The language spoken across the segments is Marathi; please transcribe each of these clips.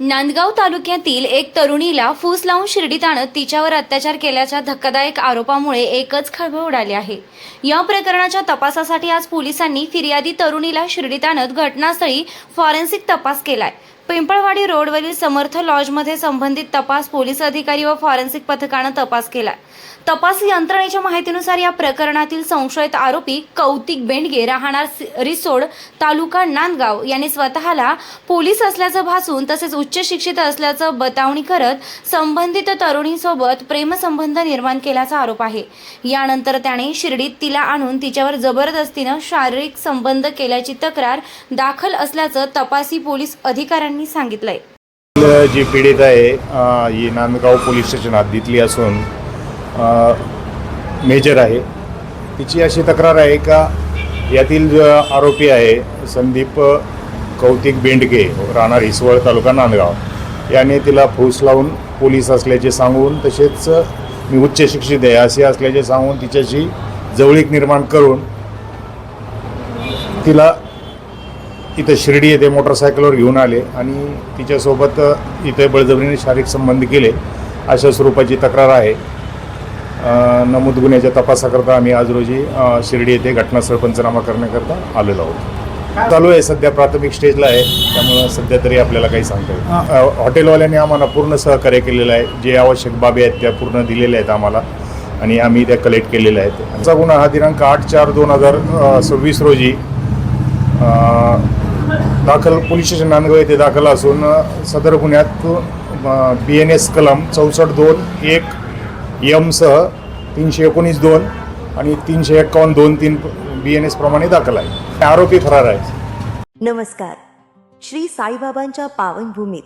नांदगाव तालुक्यातील एक तरुणीला फूस लावून शिर्डीत आणत तिच्यावर अत्याचार केल्याच्या धक्कादायक आरोपामुळे एकच खळबळ उडाली आहे। या प्रकरणाच्या तपासासाठी आज पोलिसांनी फिर्यादी तरुणीला शिर्डीत आणत घटनास्थळी फॉरेन्सिक तपास केलाय। पिंपळवाडी रोडवरील समर्थ लॉजमध्ये संबंधित तपास पोलीस अधिकारी व फॉरेन्सिक पथकाने तपास केला। तपास यंत्रणेच्या माहितीनुसार या प्रकरणातील संशयित आरोपी कौतिक बेंडगे राहणार रिसोड तालुका नांदगाव यांनी स्वतःला पोलीस असल्याचं भासून तसेच उच्च शिक्षित असल्याचं बतावणी करत संबंधित तरुणीसोबत प्रेमसंबंध निर्माण केल्याचा आरोप आहे। यानंतर त्याने शिर्डीत तिला आणून तिच्यावर जबरदस्तीने शारीरिक संबंध केल्याची तक्रार दाखल असल्याचं तपासी पोलीस अधिकाऱ्यांनी सांगितलंय। जी पीडित आहे ही नांदगाव पोलीस स्टेशन हद्दीतली असून मेजर आहे। तिची अशी तक्रार आहे का यातील जो आरोपी आहे संदीप कौतिक बेंडगे राहणार हिसवळ तालुका नांदगाव याने तिला फूस लावून पोलीस असल्याचे सांगून तसेच मी उच्च शिक्षित आहे असे असल्याचे सांगून तिच्याशी जवळीक निर्माण करून तिला इथं शिर्डी येथे मोटरसायकलवर घेऊन आले आणि तिच्यासोबत इथे बळजबरीने शारीरिक संबंध केले अशा स्वरूपाची तक्रार आहे। नमूद गुन्ह्याच्या तपासाकरता आम्ही आज रोजी शिर्डी येथे घटनास्थळ पंचनामा करण्याकरता आलेलो आहोत। चालू आहे, सध्या प्राथमिक स्टेजला आहे, त्यामुळं सध्या तरी आपल्याला काही सांगता येईल। हॉटेलवाल्यांनी आम्हाला पूर्ण सहकार्य केलेलं आहे, जे आवश्यक बाबी आहेत त्या पूर्ण दिलेल्या आहेत आम्हाला आणि आम्ही त्या कलेक्ट केलेल्या आहेत। आमचा गुन्हा हा दिनांक 8/4/2026 रोजी दाखल पोलीस स्टेशन नांदगाव येथे दाखल असून सदर गुन्ह्यात BNS कलम 64(2)(1) यम सह 319(2) आणि 351(2)(3) BNS प्रमाणे दाखल आहे। आरोपी फरार आहे। नमस्कार। श्री साईबाबांच्या पावनभूमीत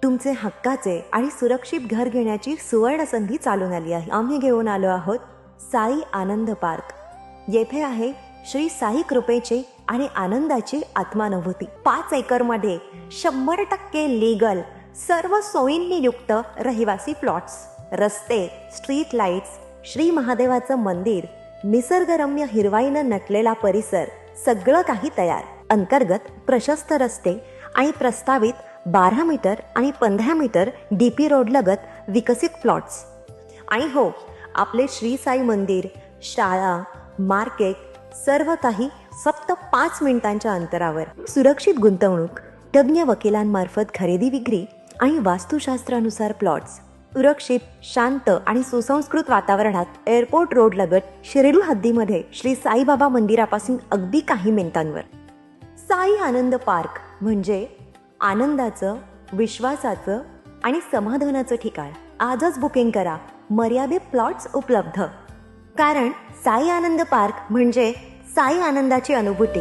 तुमचे हक्काचे आणि सुरक्षित घर घेण्याची सुवर्ण संधी चालून आली आहे। आम्ही घेऊन आलो आहोत साई आनंद पार्क। येथे आहे श्री साई कृपेचे आणि आनंदाची आत्मानुभूती। 5 एकरमध्ये 100% लीगल सर्व सोयींनी युक्त रहिवासी प्लॉट्स, रस्ते, स्ट्रीट लाईट्स, श्री महादेवाचं मंदिर, निसर्गरम्य हिरवाईनं नटलेला परिसर, सगळं काही तयार। अंतर्गत प्रशस्त रस्ते आणि प्रस्तावित 12 मीटर आणि 15 मीटर DP रोड लगत विकसित प्लॉट्स। आणि हो, आपले श्री साई मंदिर, शाळा, मार्केट सर्व काही फक्त 5 मिनिटांच्या अंतरावर। सुरक्षित गुंतवणूक, तज्ञ वकिलांमार्फत खरेदी विक्री आणि वास्तुशास्त्रानुसार प्लॉट्स, सुरक्षित, शांत आणि सुसंस्कृत वातावरणात एअरपोर्ट रोड लगत शिर्डी हद्दीमध्ये श्री साईबाबा मंदिरापासून अगदी काही मिनिटांवर। साई आनंद पार्क म्हणजे आनंदाचं, विश्वासाचं आणि समाधानाचं ठिकाण। आजच बुकिंग करा, मर्यादित प्लॉट्स उपलब्ध। कारण साई आनंद पार्क म्हणजे साई आनंदाची अनुभूती।